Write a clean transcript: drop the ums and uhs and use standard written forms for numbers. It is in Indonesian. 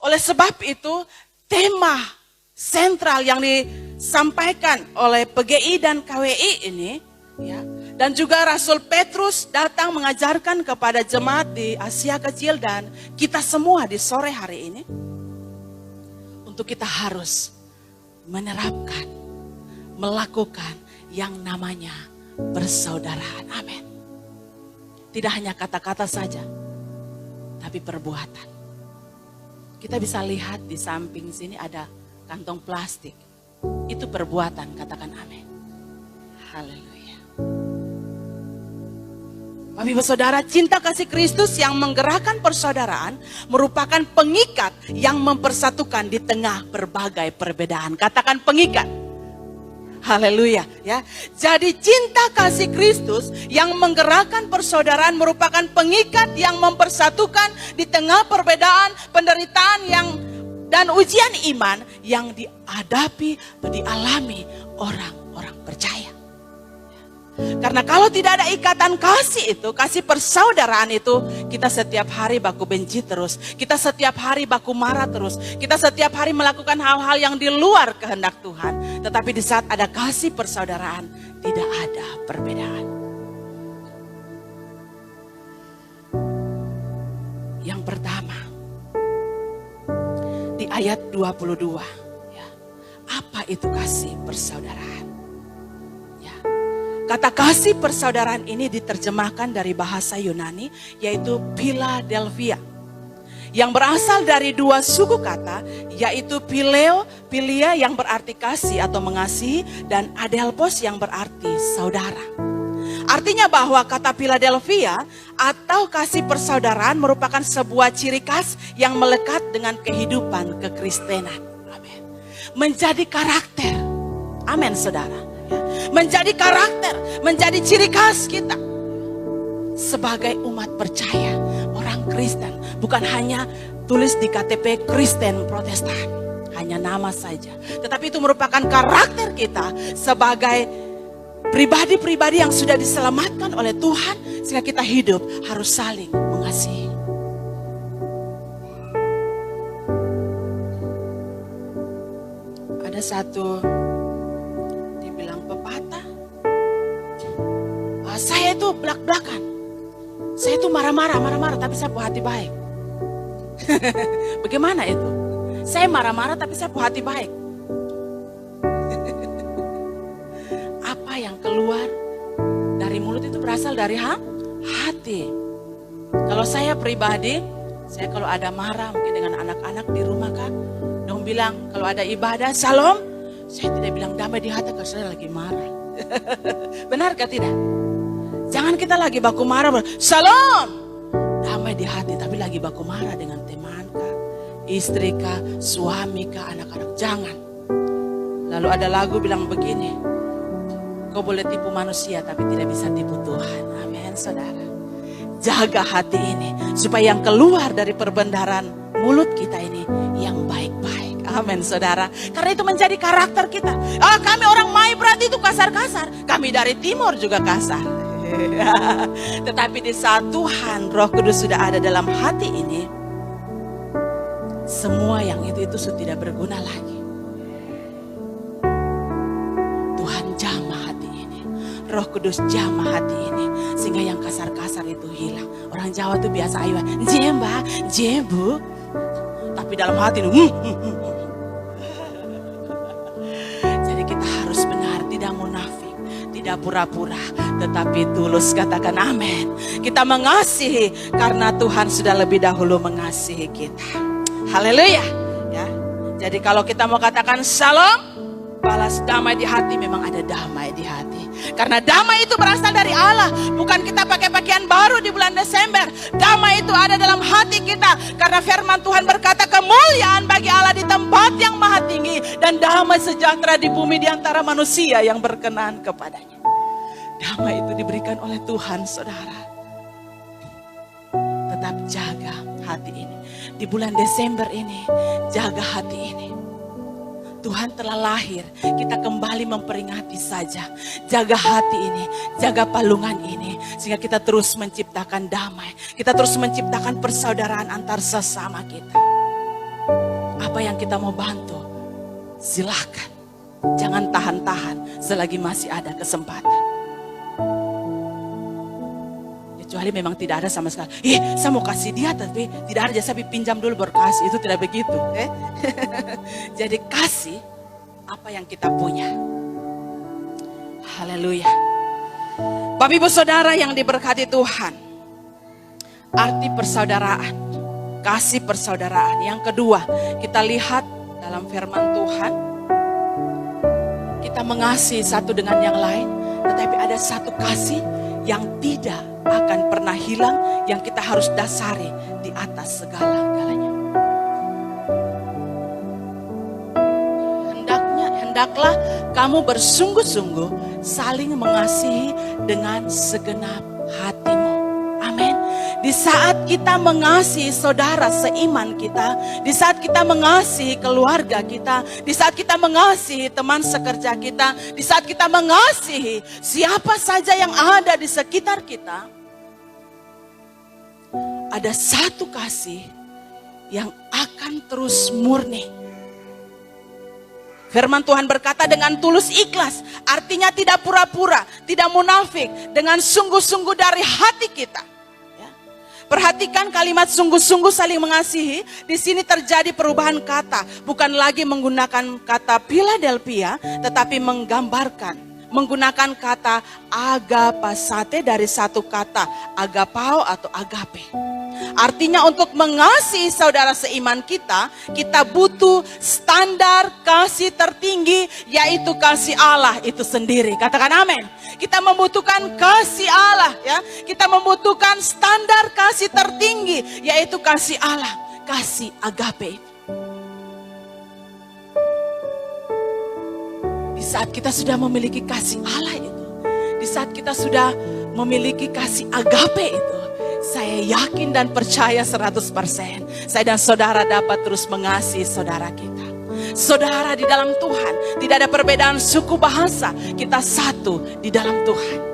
Oleh sebab itu, tema sentral yang disampaikan oleh PGI dan KWI ini, ya, dan juga Rasul Petrus datang mengajarkan kepada jemaat di Asia Kecil dan kita semua di sore hari ini, untuk kita harus menerapkan, melakukan yang namanya persaudaraan. Amin. Tidak hanya kata-kata saja, tapi perbuatan. Kita bisa lihat di samping sini ada kantong plastik. Itu perbuatan, katakan amin. Haleluya. Bapak Ibu Saudara, cinta kasih Kristus yang menggerakkan persaudaraan merupakan pengikat yang mempersatukan di tengah berbagai perbedaan. Katakan pengikat. Haleluya, ya. Jadi cinta kasih Kristus yang menggerakkan persaudaraan merupakan pengikat yang mempersatukan di tengah perbedaan, penderitaan dan ujian iman yang dihadapi atau dialami orang-orang percaya. Karena kalau tidak ada ikatan kasih itu, kasih persaudaraan itu, kita setiap hari baku benci terus. Kita setiap hari baku marah terus. Kita setiap hari melakukan hal-hal yang di luar kehendak Tuhan. Tetapi di saat ada kasih persaudaraan, tidak ada perbedaan. Yang pertama, di ayat 22, ya, apa itu kasih persaudaraan? Kata kasih persaudaraan ini diterjemahkan dari bahasa Yunani, yaitu Philadelphia. Yang berasal dari dua suku kata, yaitu Phileo, Philia yang berarti kasih atau mengasihi, dan Adelphos yang berarti saudara. Artinya bahwa kata Philadelphia atau kasih persaudaraan merupakan sebuah ciri khas yang melekat dengan kehidupan kekristenan. Amin. Menjadi karakter. Amin, saudara. Menjadi karakter, menjadi ciri khas kita sebagai umat percaya, orang Kristen. Bukan hanya tulis di KTP Kristen Protestan, hanya nama saja. Tetapi itu merupakan karakter kita sebagai pribadi-pribadi yang sudah diselamatkan oleh Tuhan, sehingga kita hidup harus saling mengasihi. Ada satu pepatah, saya itu belak-belakan, saya itu marah-marah, tapi saya punya hati baik. Bagaimana itu? Saya marah-marah tapi saya punya hati baik. Apa yang keluar dari mulut itu berasal dari hati. Kalau saya pribadi, saya kalau ada marah mungkin dengan anak-anak di rumah kan, dong bilang kalau ada ibadah, shalom. Saya tidak bilang damai di hati kalau saya lagi marah. Benarkah tidak? Jangan kita lagi baku marah, shalom. Damai di hati, tapi lagi baku marah dengan teman kah, istri kah, suami kah, anak-anak. Jangan. Lalu ada lagu bilang begini, kau boleh tipu manusia tapi tidak bisa tipu Tuhan. Amin, saudara. Jaga hati ini supaya yang keluar dari perbendaharaan mulut kita ini yang baik-baik. Amin, saudara. Karena itu menjadi karakter kita. Kami orang Mai berarti itu kasar-kasar. Kami dari timur juga kasar. Tetapi di saat Tuhan Roh Kudus sudah ada dalam hati ini, semua yang itu sudah tidak berguna lagi. Tuhan jamah hati ini, Roh Kudus jamah hati ini, sehingga yang kasar-kasar itu hilang. Orang Jawa tuh biasa ayuan, jemba, jembu. Tapi dalam hati itu, jadi kita harus benar, tidak munafik, tidak pura-pura, tetapi tulus. Katakan amin. Kita mengasihi karena Tuhan sudah lebih dahulu mengasihi kita. Haleluya. Ya. Jadi kalau kita mau katakan shalom, balas damai di hati, memang ada damai di hati. Karena damai itu berasal dari Allah. Bukan kita pakai pakaian baru di bulan Desember. Damai itu ada dalam hati kita. Karena firman Tuhan berkata kemuliaan bagi Allah di tempat yang maha tinggi. Dan damai sejahtera di bumi di antara manusia yang berkenan kepadanya. Damai itu diberikan oleh Tuhan, saudara. Tetap jaga hati ini. Di bulan Desember ini, jaga hati ini. Tuhan telah lahir, kita kembali memperingati saja. Jaga hati ini, jaga palungan ini, sehingga kita terus menciptakan damai. Kita terus menciptakan persaudaraan antar sesama kita. Apa yang kita mau bantu, silahkan. Jangan tahan-tahan selagi masih ada kesempatan. Kecuali memang tidak ada sama sekali. Saya mau kasih dia tapi tidak ada, saya pinjam dulu baru kasih. Itu tidak begitu. Jadi kasih apa yang kita punya. Haleluya. Bapak Ibu Saudara yang diberkati Tuhan. Arti persaudaraan. Kasih persaudaraan. Yang kedua, kita lihat dalam firman Tuhan. Kita mengasihi satu dengan yang lain. Tetapi ada satu kasih yang tidak akan pernah hilang. Yang kita harus dasari di atas segala-galanya. Hendaklah kamu bersungguh-sungguh saling mengasihi dengan segenap hatimu. Amin. Di saat kita mengasihi saudara seiman kita, di saat kita mengasihi keluarga kita, di saat kita mengasihi teman sekerja kita, di saat kita mengasihi siapa saja yang ada di sekitar kita, ada satu kasih yang akan terus murni. Firman Tuhan berkata dengan tulus ikhlas, artinya tidak pura-pura, tidak munafik, dengan sungguh-sungguh dari hati kita. Ya. Perhatikan kalimat sungguh-sungguh saling mengasihi, di sini terjadi perubahan kata, bukan lagi menggunakan kata Philadelphia, tetapi menggunakan kata agapasate dari satu kata agapao atau agape. Artinya untuk mengasihi saudara seiman kita, kita butuh standar kasih tertinggi, yaitu kasih Allah itu sendiri. Katakan amin. Kita membutuhkan kasih Allah, ya. Kita membutuhkan standar kasih tertinggi, yaitu kasih Allah, kasih agape. Di saat kita sudah memiliki kasih Allah itu, di saat kita sudah memiliki kasih agape itu, saya yakin dan percaya 100%. Saya dan saudara dapat terus mengasihi saudara kita. Saudara di dalam Tuhan, tidak ada perbedaan suku bahasa. Kita satu di dalam Tuhan.